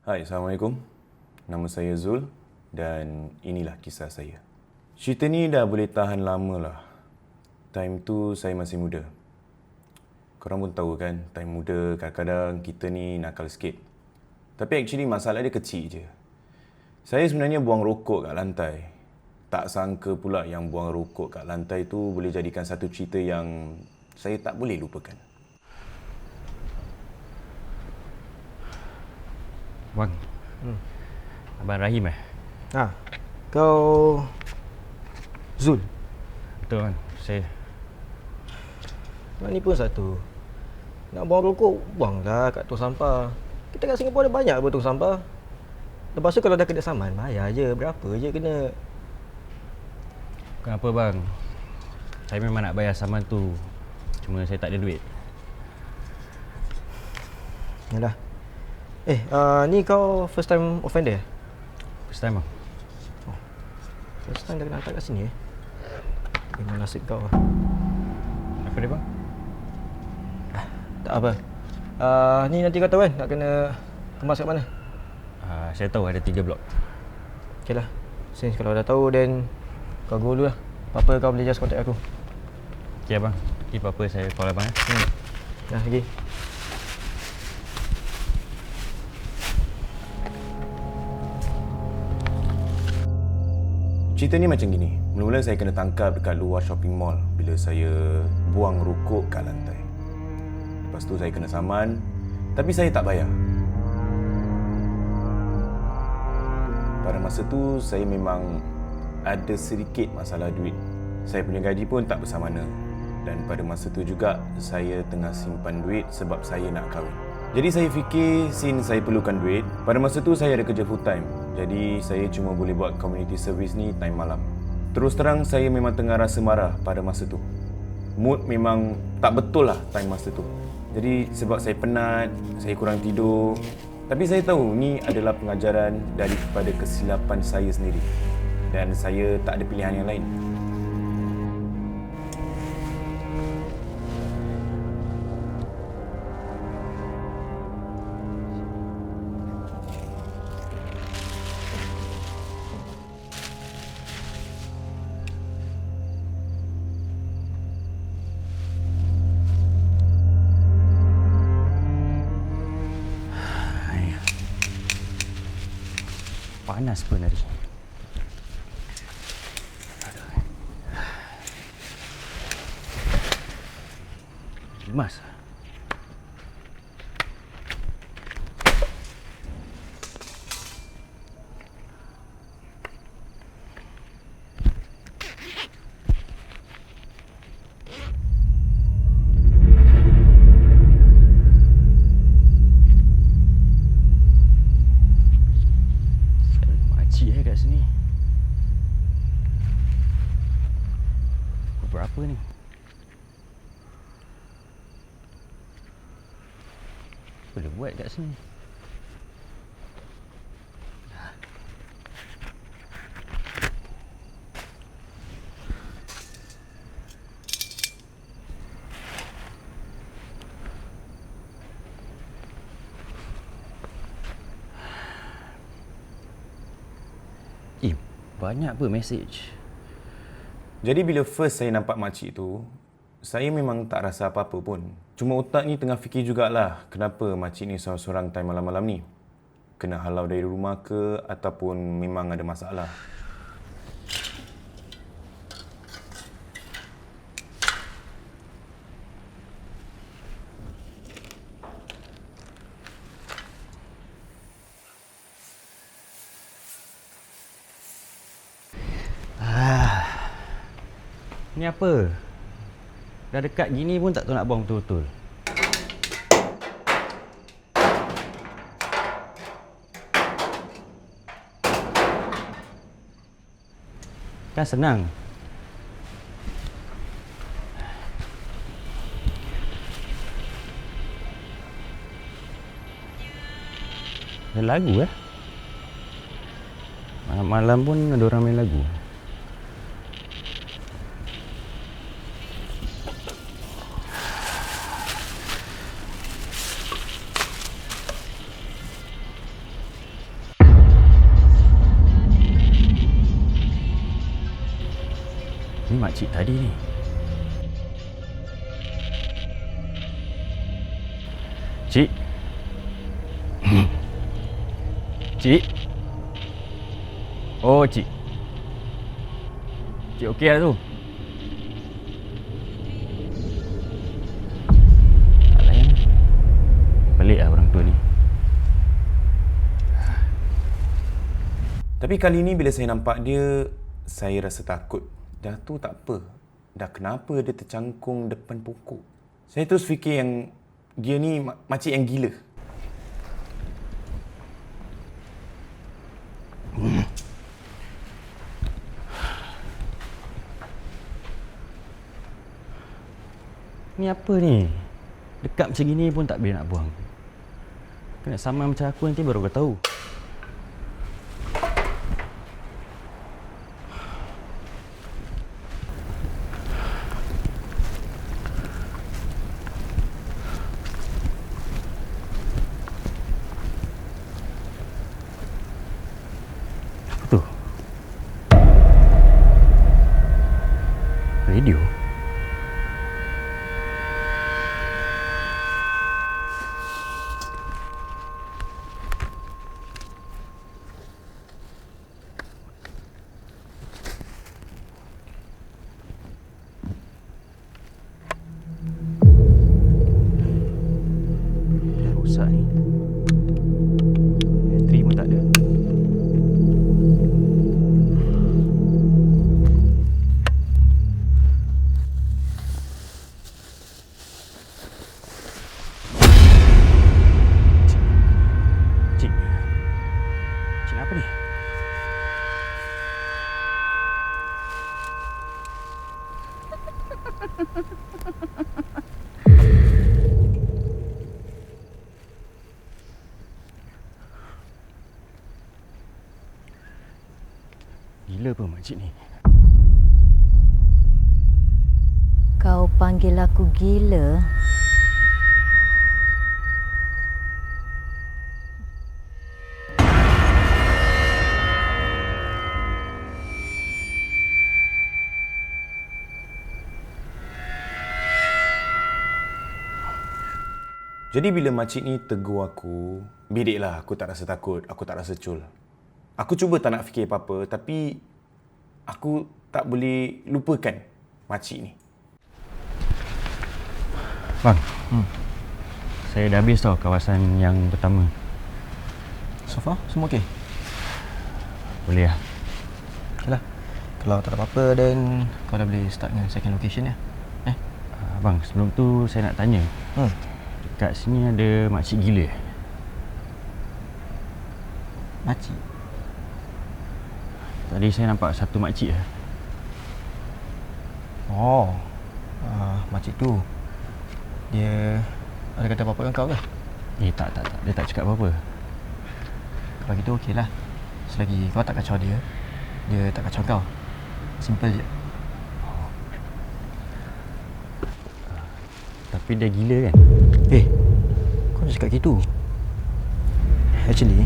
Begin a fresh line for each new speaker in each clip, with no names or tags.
Hai, Assalamualaikum. Nama saya Zul dan inilah kisah saya. Cerita ni dah boleh tahan lama lah. Time tu saya masih muda. Korang pun tahu kan, time muda kadang-kadang kita ni nakal sikit. Tapi actually masalah dia kecil je. Saya sebenarnya buang rokok kat lantai. Tak sangka pula yang buang rokok kat lantai tu boleh jadikan satu cerita yang saya tak boleh lupakan.
Bang, Abang Rahim
Kau Zul.
Betul kan, saya.
Ni pun satu. Nak buang rokok, buanglah kat tong sampah. Kita kat Singapura ada banyak tong sampah. Lepas tu kalau dah kena saman, bayar je. Berapa je kena.
Kenapa bang? Saya memang nak bayar saman tu. Cuma saya tak ada duit.
Yalah. Ni kau first time offender?
First time bang.
First time dah kena hantar kat sini Memang nasib kau lah.
Apa dia bang?
Tak apa. Ni nanti kau tahu kan nak kena kemas kat mana?
Saya tahu ada 3 blok.
Okay lah. Since kalau dah tahu then kau go dulu lah. Apa-apa kau boleh just contact aku.
Okay abang. Okay, apa-apa saya call abang.
Dah lagi.
Cerita ni macam gini. Mula-mula saya kena tangkap dekat luar shopping mall bila saya buang rokok kat lantai. Lepas tu saya kena saman, tapi saya tak bayar. Pada masa tu saya memang ada sedikit masalah duit. Saya punya gaji pun tak besar mana. Dan pada masa tu juga saya tengah simpan duit sebab saya nak kahwin. Jadi saya fikir since saya perlukan duit, pada masa tu saya ada kerja full time. Jadi saya cuma boleh buat community service ni time malam. Terus terang saya memang tengah rasa marah pada masa tu. Mood memang tak betul lah time masa tu. Jadi sebab saya penat, saya kurang tidur. Tapi saya tahu ni adalah pengajaran daripada kesilapan saya sendiri. Dan saya tak ada pilihan yang lain.
Panas pun hari. Lemas. Kat sini. Berapa ni? Boleh buat kat sini. Banyak apa message.
Jadi bila first saya nampak makcik tu, saya memang tak rasa apa-apa pun. Cuma otak ni tengah fikir jugalah kenapa makcik ni seorang-seorang time malam-malam ni. Kena halau dari rumah ke ataupun memang ada masalah.
Ni apa? Dah dekat gini pun tak tahu nak buang betul-betul. Kan senang. Ada lagu Malam-malam pun ada orang main lagu. makcik tadi ni? Cik? Cik? Oh, Cik. Cik okey lah tu? Tak layan. Pelik lah orang tua ni.
Tapi kali ni bila saya nampak dia, saya rasa takut. Dah tu tak apa. Dah kenapa dia tercangkung depan pokok? Saya terus fikir yang dia ni makcik yang gila.
Ni apa ni? Dekat macam gini pun tak boleh nak buang. Kena saman macam aku nanti baru kau tahu. Apa tu? Radio? Rosak ni. Bateri pun tak ada. Cik. Cik nak apa ni? Gila apa makcik ni?
Kau panggil aku gila?
Jadi bila makcik ni tegur aku, bidiklah aku tak rasa takut, aku tak rasa cul. Aku cuba tak nak fikir apa-apa, tapi aku tak boleh lupakan makcik ni.
Bang, saya dah habis tau kawasan yang pertama.
So far, semua okey?
Boleh lah.
Okeylah. Kalau tak ada apa-apa, then kau dah boleh start dengan second location ya.
Bang, sebelum tu saya nak tanya. Dekat sini ada makcik gila.
Makcik?
Tadi saya nampak satu makcik lah.
Oh, makcik tu. Dia ada kata apa-apa dengan kau ke?
Tak. Dia tak cakap apa-apa.
Kalau gitu okeylah. Selagi kau tak kacau dia, dia tak kacau kau. Simple je.
Tapi dia gila kan?
Kau nak cakap gitu? Actually,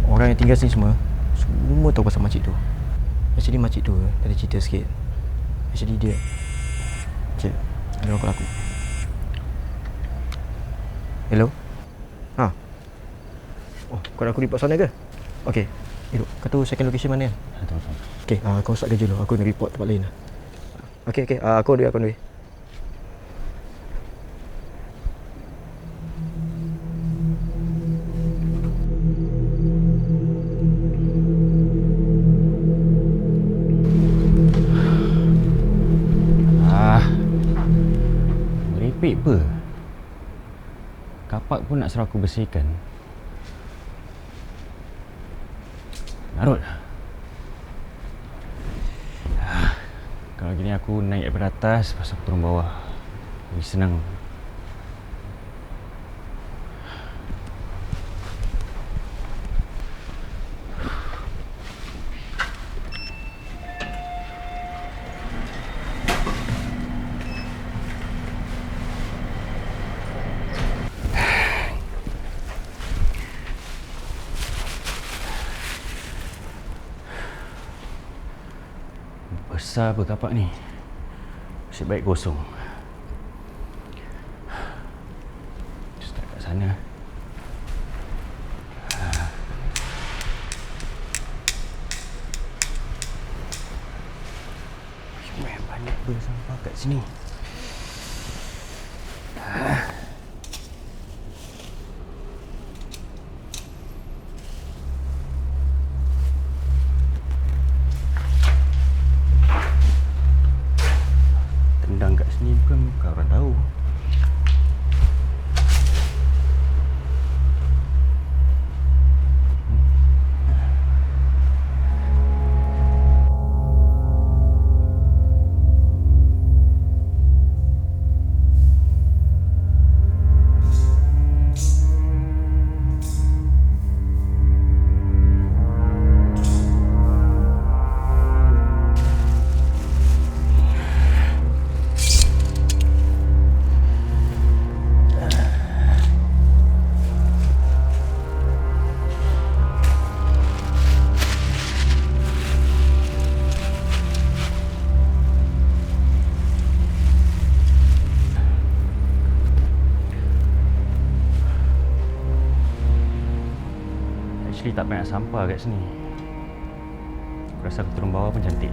orang yang tinggal sini semua tahu pasal makcik tu. Actually makcik tu ada cerita sikit. Actually dia Cik, ada orang call aku. Hello? Oh, kau nak aku report sana ke? Okay, duduk. Kau tahu second location mana kan?
Tahu.
Okay, kau start kerja dulu. Aku nak report tempat lain lah. Okay, aku on the way.
Merepek apa? Kapak pun nak suruh aku bersihkan. Narut. Kalau gini aku naik daripada atas, lepas aku turun bawah. Lebih senang. Besar apa kapak ni? Nasib baik kosong. Start kat sana. Banyak pun sampah kat sini. Tendang kat sini bukan orang tahu. Actually tak banyak sampah kat sini. Aku rasa aku turun bawah pun cantik.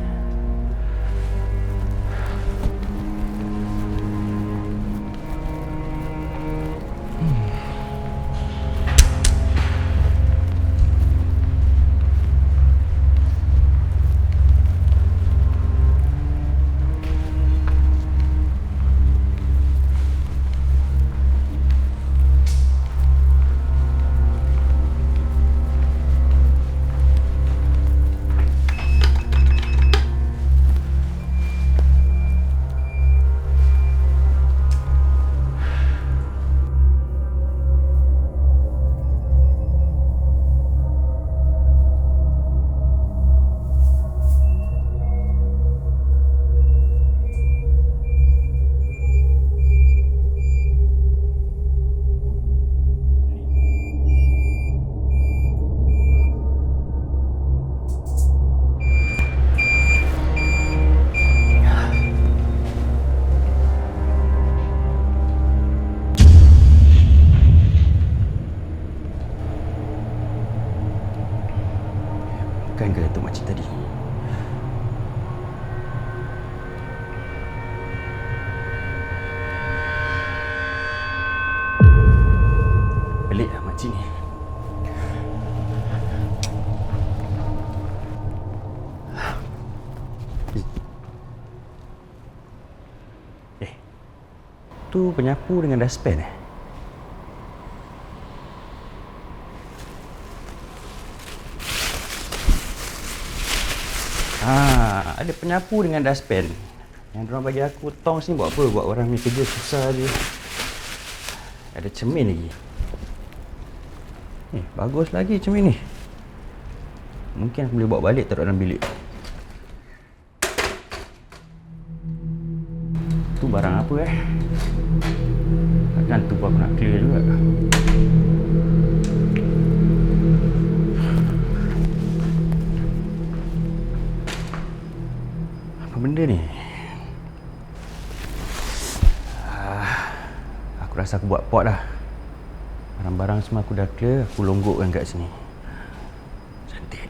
Bukan ke Datuk Makcik tadi? Pelik lah makcik ni. Tu penyapu dengan dustpan ada penyapu dengan dustpan. Yang diorang bagi aku tong sini buat apa? Buat orang ni kerja susah je. Ada cermin lagi. Bagus lagi cermin ni. Mungkin aku boleh bawa balik taruh dalam bilik. Tu barang apa Takkan tu pun aku nak clear juga. Apa benda ni? Aku rasa aku buat pot dah. Barang-barang semua aku dah clear. Aku longgokkan kat sini. Cantik.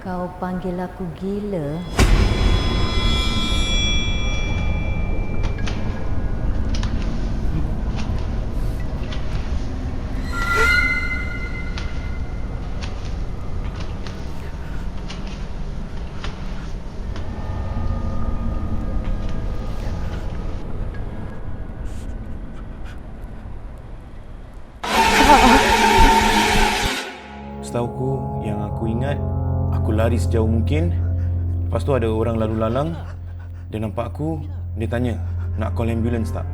Kau panggil aku gila?
Setauku, yang aku ingat, aku lari sejauh mungkin. Lepas tu ada orang lalu lalang. Dia nampak aku, dia tanya, nak call ambulance tak?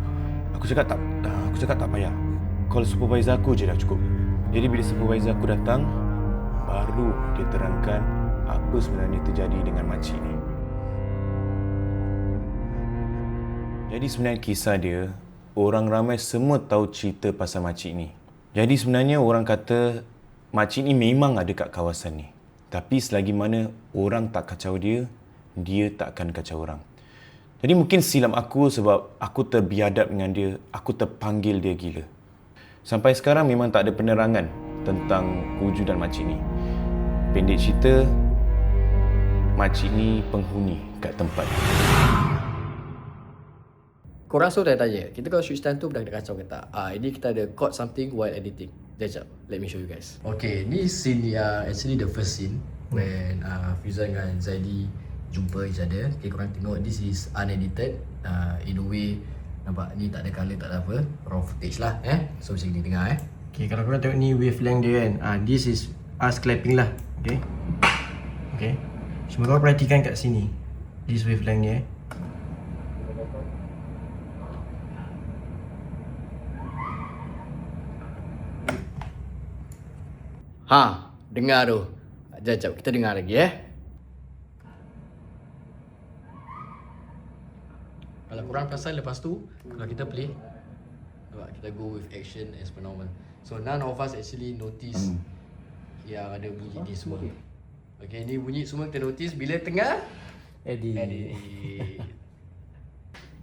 Aku cakap tak payah. Call supervisor aku je dah cukup. Jadi bila supervisor aku datang, baru dia terangkan apa sebenarnya terjadi dengan makcik ni. Jadi sebenarnya kisah dia, orang ramai semua tahu cerita pasal makcik ni. Jadi sebenarnya orang kata makcik ni memang ada kat kawasan ni. Tapi selagi mana orang tak kacau dia, dia tak akan kacau orang. Jadi mungkin silap aku sebab aku terbiadab dengan dia, aku terpanggil dia gila. Sampai sekarang memang tak ada penerangan tentang wujudan makcik ni. Pendek cerita, makcik ni penghuni kat tempat.
Korang semua dah tanya, kita kalau shoot stand tu dah kacau ke tak? Ini kita ada caught something while editing. Sekejap, let me show you guys. Okay, ni scene actually the first scene when Fizan dengan Zaidi jumpa each other. Okay, korang tengok, this is unedited. In a way, nampak ni tak ada colour, tak ada apa. Raw footage lah, So macam ni dengar,
Okay, kalau korang tengok ni wavelength dia kan, this is us clapping lah. Okay. Okay. Cuma korang perhatikan kat sini, this wavelength ni
dengar tu. Sekejap, kita dengar lagi Kalau korang perasan lepas tu, kalau kita play, nampak kita go with action as per normal. So none of us actually notice yang ada bunyi ni semua. Okay, ni bunyi semua kita notice bila tengah edit.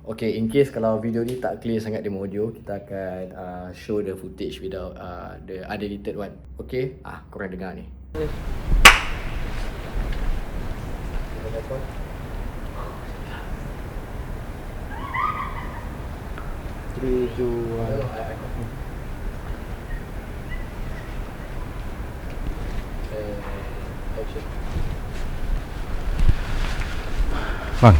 Okay, in case kalau video ni tak clear sangat demo audio, kita akan show the footage without the unedited one. Okay, korang dengar ni.
Bang,